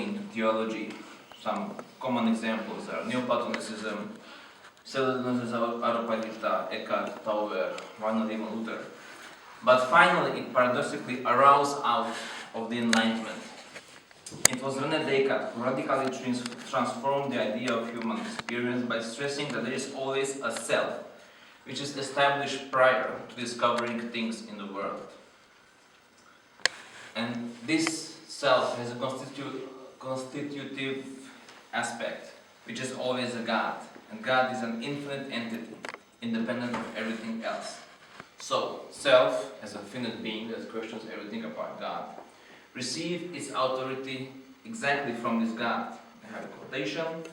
into theology. Some common examples are Neoplatonicism, Celestinosis Areopagita, Eckhart, Tauber, one even Luther. But finally, it paradoxically arose out of the Enlightenment. It was René Descartes who radically transformed the idea of human experience by stressing that there is always a self, which is established prior to discovering things in the world. And this self has a constitutive aspect, which is always a God. And God is an infinite entity, independent of everything else. So, self, as a finite being that questions everything about God, receive its authority exactly from this God. I have a quotation.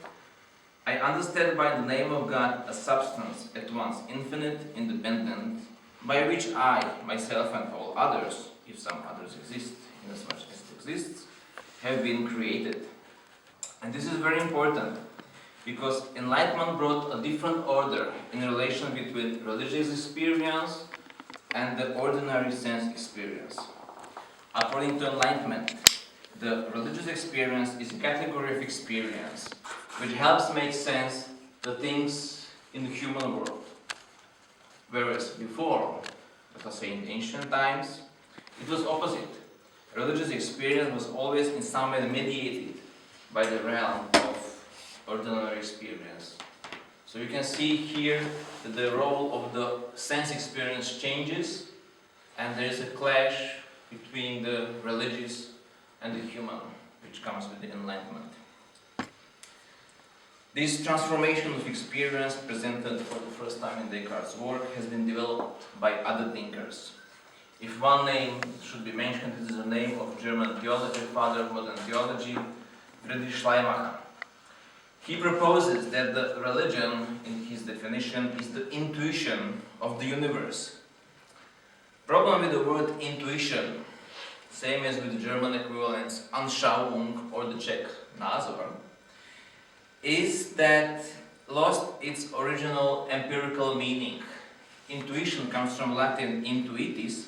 I understand by the name of God a substance at once infinite, independent, by which I, myself and all others, if some others exist, inasmuch as it exists, have been created. And this is very important, because Enlightenment brought a different order in relation between religious experience and the ordinary sense experience. According to Enlightenment, the religious experience is a category of experience which helps make sense the things in the human world. Whereas before, let us say in ancient times, it was opposite. Religious experience was always in some way mediated by the realm of ordinary experience. So you can see here that the role of the sense experience changes, and there is a clash between the religious and the human, which comes with the Enlightenment. This transformation of experience, presented for the first time in Descartes' work, has been developed by other thinkers. If one name should be mentioned, it is the name of German theology, father of modern theology, Friedrich Schleiermacher. He proposes that the religion, in his definition, is the intuition of the universe. Problem with the word intuition, same as with the German equivalents Anschauung or the Czech Názor, is that lost its original empirical meaning. Intuition comes from Latin intuitus,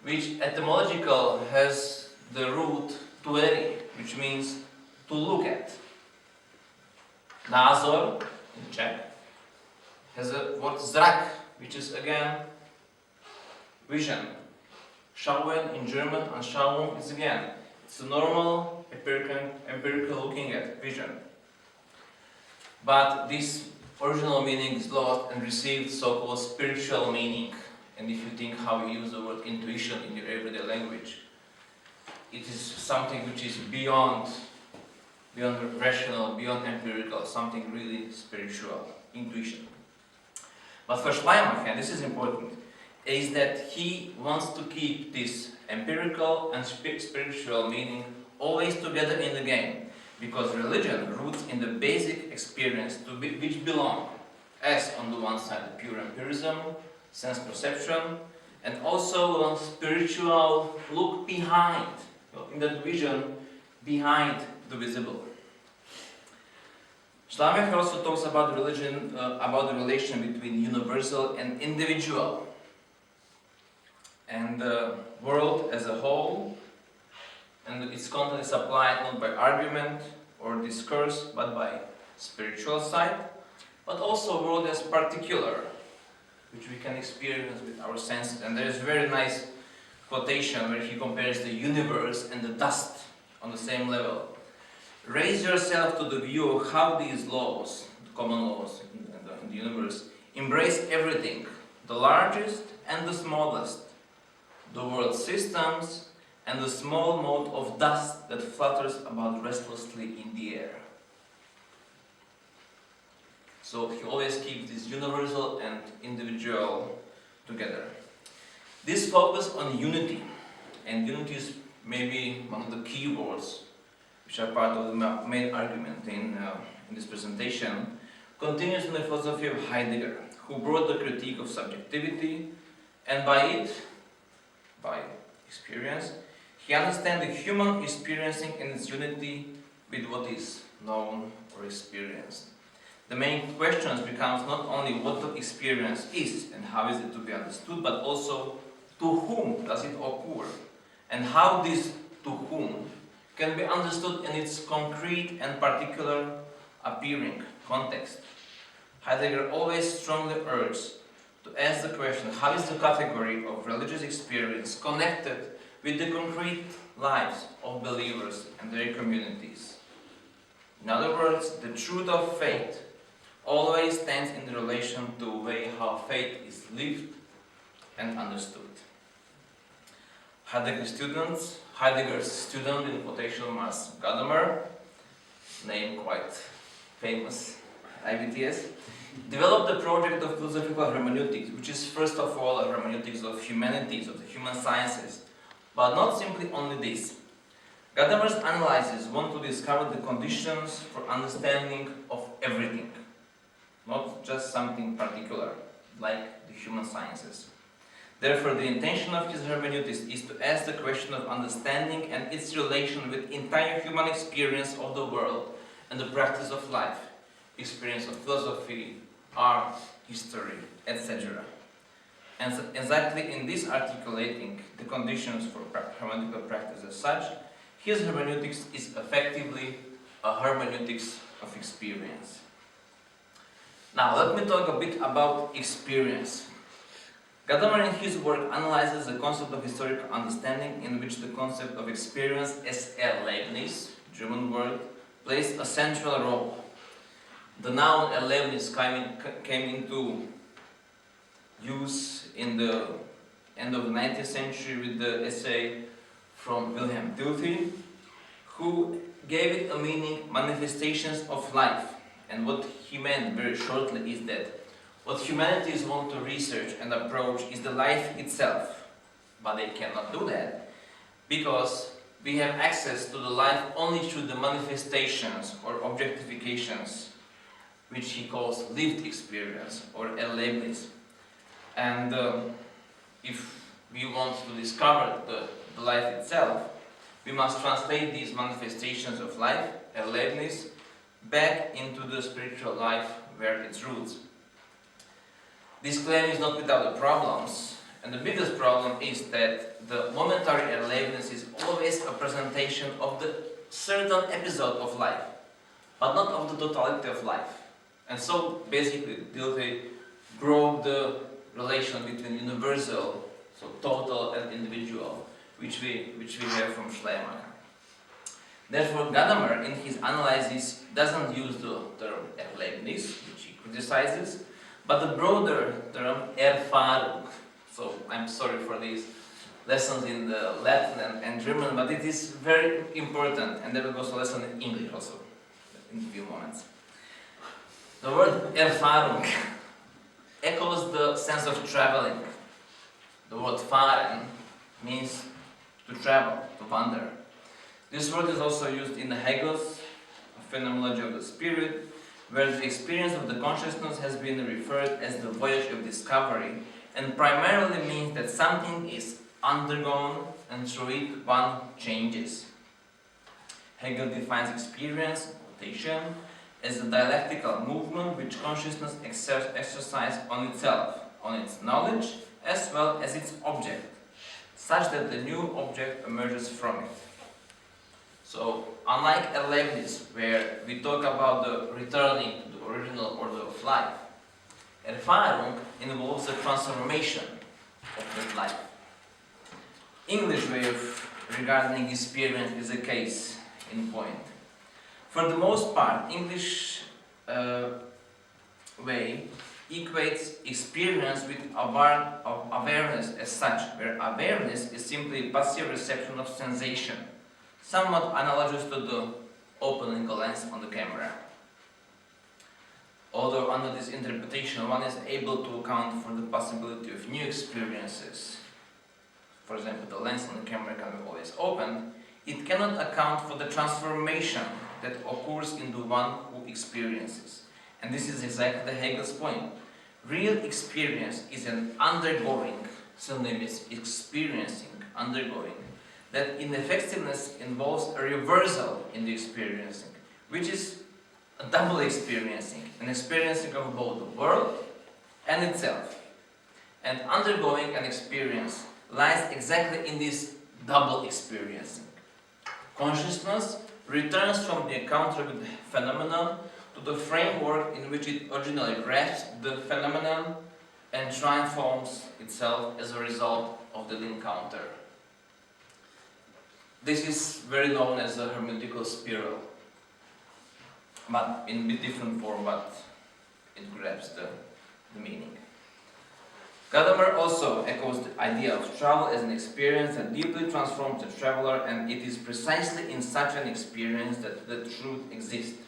which etymological has the root tueri, which means to look at. Názor, in Czech, has a word zrak, which is again vision. Schauen in German and Schauung is again, it's a normal empirical looking at vision. But this original meaning is lost and received so-called spiritual meaning. And if you think how you use the word intuition in your everyday language, it is something which is beyond rational, beyond empirical, something really spiritual, intuition. But for Schleiermacher, this is important, is that he wants to keep this empirical and spiritual meaning always together in the game, because religion roots in the basic experience which belong, as on the one side the pure empirism, sense perception, and also a spiritual look behind, in that vision behind the visible. Schleiermacher also talks about religion, about the relation between universal and individual, and the world as a whole, and its content is applied not by argument or discourse, but by spiritual side, but also world as particular, which we can experience with our senses. And there is a very nice quotation where he compares the universe and the dust on the same level. Raise yourself to the view of how these laws, the common laws in the universe, embrace everything, the largest and the smallest, the world systems, and the small mote of dust that flutters about restlessly in the air. So he always keeps this universal and individual together. This focus on unity, and unity is maybe one of the key words which are part of the main argument in this presentation, continues in the philosophy of Heidegger, who brought the critique of subjectivity, and by experience, he understands the human experiencing in its unity with what is known or experienced. The main questions becomes not only what the experience is and how is it to be understood, but also to whom does it occur, and how this to whom can be understood in its concrete and particular appearing context. Heidegger always strongly urged to ask the question, how is the category of religious experience connected with the concrete lives of believers and their communities? In other words, the truth of faith always stands in relation to the way how faith is lived and understood. Heidegger's student in quotation marks Gadamer, name quite famous, IBTS, developed the project of philosophical hermeneutics, which is first of all a hermeneutics of humanities, of the human sciences, but not simply only this. Gadamer's analysis want to discover the conditions for understanding of everything, not just something particular, like the human sciences. Therefore, the intention of his hermeneutics is to ask the question of understanding and its relation with entire human experience of the world and the practice of life, experience of philosophy, art, history, etc. And so exactly in this articulating the conditions for hermeneutical practice as such, his hermeneutics is effectively a hermeneutics of experience. Now let me talk a bit about experience. Gadamer in his work analyzes the concept of historical understanding, in which the concept of experience as Erlebnis, German word, plays a central role. The noun Erlebnis came into use in the end of the 19th century with the essay from Wilhelm Dilthey, who gave it a meaning, manifestations of life. And what he meant very shortly is that what humanities want to research and approach is the life itself, but they cannot do that because we have access to the life only through the manifestations or objectifications, which he calls lived experience or Erlebnis. And if we want to discover the life itself, we must translate these manifestations of life, Erlebnis, back into the spiritual life where its roots. This claim is not without the problems, and the biggest problem is that the momentary Erlebnis is always a presentation of the certain episode of life, but not of the totality of life. And so basically Dilthey broke the relation between universal, so total, and individual, which we have from Schleiermacher. Therefore, Gadamer in his analysis doesn't use the term Erlebnis, which he criticizes, but the broader term Erfahrung. So I'm sorry for these lessons in the Latin and German, but it is very important, and there will be also a lesson in English also in a few moments. The word Erfahrung echoes the sense of traveling. The word fahren means to travel, to wander. This word is also used in Hegel's Phenomenology of the Spirit, where the experience of the consciousness has been referred as the voyage of discovery, and primarily means that something is undergone and through it one changes. Hegel defines experience, quotation, as a dialectical movement which consciousness exercises on itself, on its knowledge, as well as its object, such that the new object emerges from it. So, unlike Erlebnis, where we talk about the returning to the original order of life, Erfahrung involves the transformation of that life. English way of regarding experience is a case in point. For the most part, English way equates experience with awareness as such, where awareness is simply passive reception of sensation, somewhat analogous to the opening a lens on the camera. Although under this interpretation one is able to account for the possibility of new experiences, for example the lens on the camera can be always opened, it cannot account for the transformation that occurs in the one who experiences. And this is exactly Hegel's point. Real experience is an undergoing, synonym is experiencing, undergoing, that in effectiveness involves a reversal in the experiencing, which is a double experiencing, an experiencing of both the world and itself. And undergoing an experience lies exactly in this double experiencing. Consciousness returns from the encounter with the phenomenon to the framework in which it originally grasped the phenomenon and transforms itself as a result of that encounter. This is very known as a hermeneutical spiral, but in a bit different form, but it grabs the meaning. Gadamer also echoes the idea of travel as an experience that deeply transforms the traveler, and it is precisely in such an experience that the truth exists.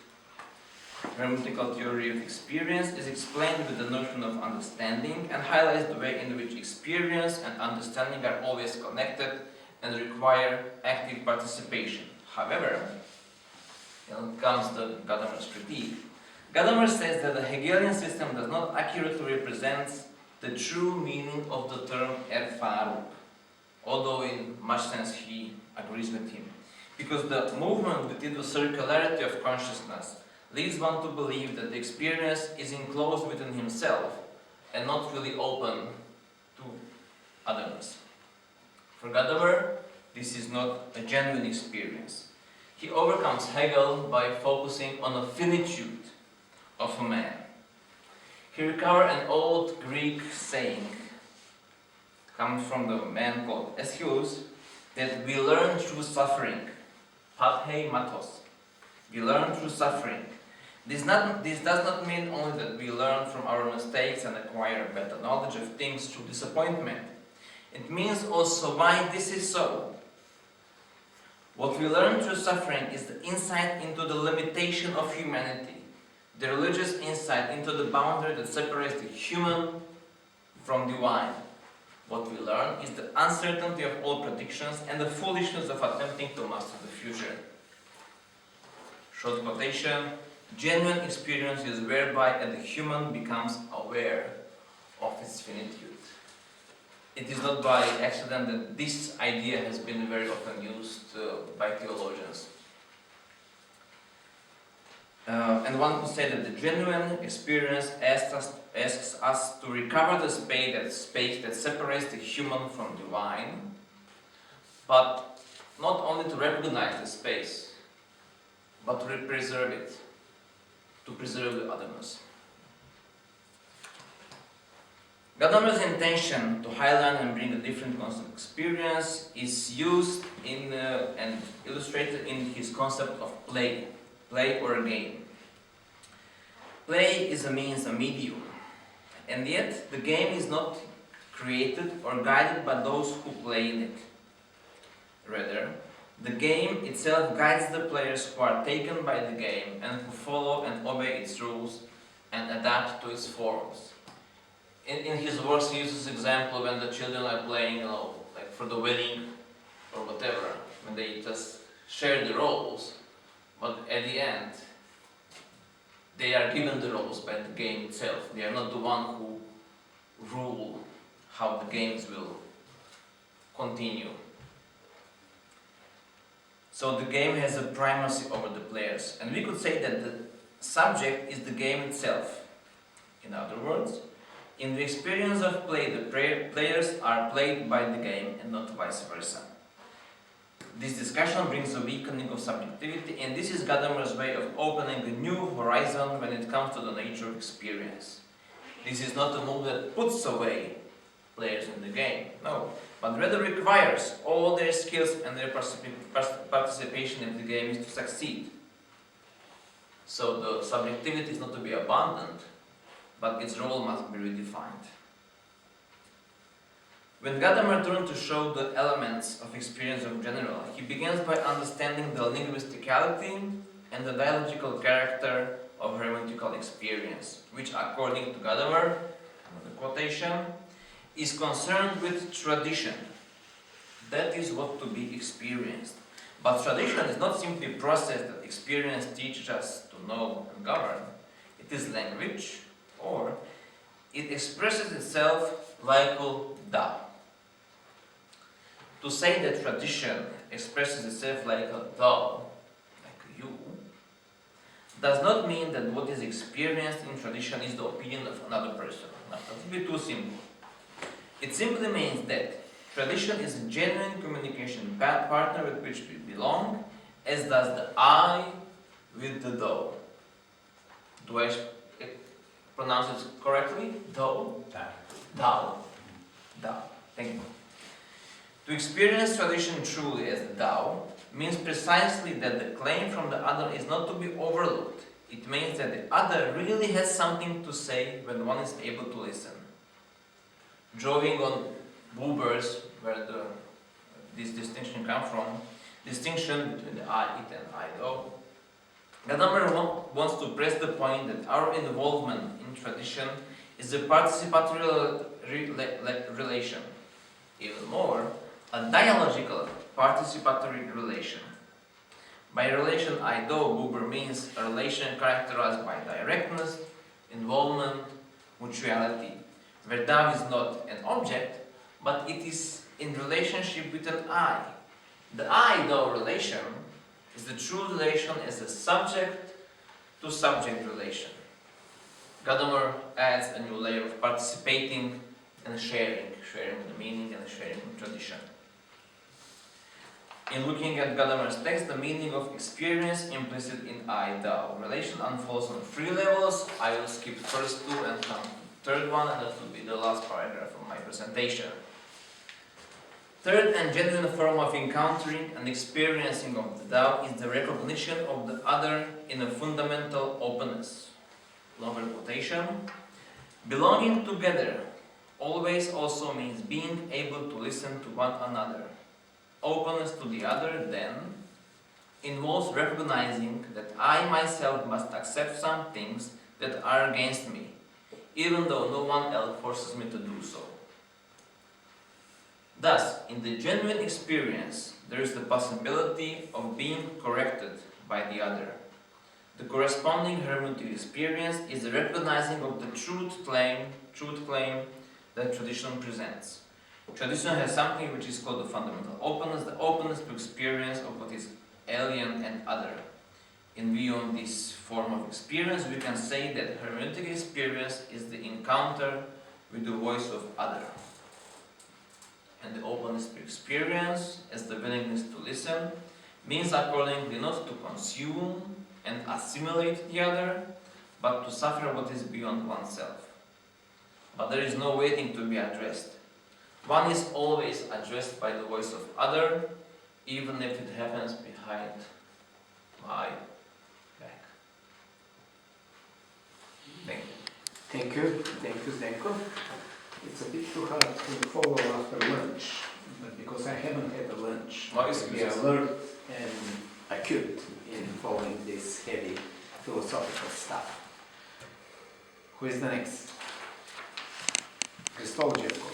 Hermeneutical theory of experience is explained with the notion of understanding and highlights the way in which experience and understanding are always connected and require active participation. However, here comes the Gadamer's critique. Gadamer says that the Hegelian system does not accurately represent the true meaning of the term Erfahrung, although in much sense he agrees with him. Because the movement within the circularity of consciousness leads one to believe that the experience is enclosed within himself and not really open to others. For Gadamer, this is not a genuine experience. He overcomes Hegel by focusing on the finitude of a man. He recovers an old Greek saying, comes from the man called Aeschylus, that we learn through suffering. Pathei matos. We learn through suffering. This does not mean only that we learn from our mistakes and acquire better knowledge of things through disappointment. It means also why this is so. What we learn through suffering is the insight into the limitation of humanity, the religious insight into the boundary that separates the human from divine. What we learn is the uncertainty of all predictions and the foolishness of attempting to master the future. Short quotation, genuine experience is whereby the human becomes aware of its finitude. It is not by accident that this idea has been very often used by theologians. And one could say that the genuine experience asks us to recover the space that separates the human from divine, but not only to recognize the space, but to preserve it, to preserve the otherness. Gadamer's intention to highlight and bring a different concept of experience is used in and illustrated in his concept of play or a game. Play is a means, a medium, and yet the game is not created or guided by those who play in it. Rather, the game itself guides the players who are taken by the game and who follow and obey its rules and adapt to its forms. In his works, he uses example when the children are playing, like for the wedding or whatever, when they just share the roles, but at the end, they are given the roles by the game itself. They are not the one who rule how the games will continue. So the game has a primacy over the players, and we could say that the subject is the game itself. In other words, in the experience of play, the players are played by the game and not vice versa. This discussion brings a weakening of subjectivity, and this is Gadamer's way of opening a new horizon when it comes to the nature of experience. This is not a move that puts away players in the game, no, but rather requires all their skills and their participation in the game is to succeed. So the subjectivity is not to be abandoned, but its role must be redefined. When Gadamer turned to show the elements of experience in general, he begins by understanding the linguisticality and the dialogical character of hermeneutical experience, which according to Gadamer, another quotation, is concerned with tradition. That is what to be experienced. But tradition is not simply a process that experience teaches us to know and govern. It is language, or it expresses itself like a da. To say that tradition expresses itself like a thou, like a you, does not mean that what is experienced in tradition is the opinion of another person. No, that would be too simple. It simply means that tradition is a genuine communication partner with which we belong, as does the I with the thou. Do I pronounce it correctly? Thou? Thou. Thou. Thank you. To experience tradition truly as thou means precisely that the claim from the other is not to be overlooked. It means that the other really has something to say when one is able to listen. Drawing on Buber's, where this distinction comes from, distinction between the I, it and I, though, Gadamer wants to press the point that our involvement in tradition is a participatory relation. Even more, a dialogical participatory relation. By relation I-thou, Buber means a relation characterized by directness, involvement, mutuality, where thou is not an object, but it is in relationship with an I. The I-thou relation is the true relation as a subject-to-subject relation. Gadamer adds a new layer of participating and sharing the meaning and sharing the tradition. In looking at Gadamer's text, the meaning of experience implicit in I-thou relation unfolds on 3 levels. I will skip first 2 and come to the third one, and that will be the last paragraph of my presentation. Third and genuine form of encountering and experiencing of the thou is the recognition of the other in a fundamental openness. Longer quotation. Belonging together always also means being able to listen to one another. Openness to the other, then, involves recognizing that I myself must accept some things that are against me, even though no one else forces me to do so. Thus, in the genuine experience, there is the possibility of being corrected by the other. The corresponding hermeneutic experience is the recognizing of the truth claim that tradition presents. Tradition has something which is called the fundamental openness, the openness to experience of what is alien and other. In view of this form of experience, we can say that hermeneutic experience is the encounter with the voice of other. And the openness to experience, as the willingness to listen, means accordingly not to consume and assimilate the other, but to suffer what is beyond oneself. But there is no waiting to be addressed. One is always addressed by the voice of other, even if it happens behind my back. Thank you. Thank you, Zdenko. It's a bit too hard to follow after lunch, but because I haven't had a lunch, be alert and acute in following this heavy philosophical stuff. Who is the next? Christology, of course.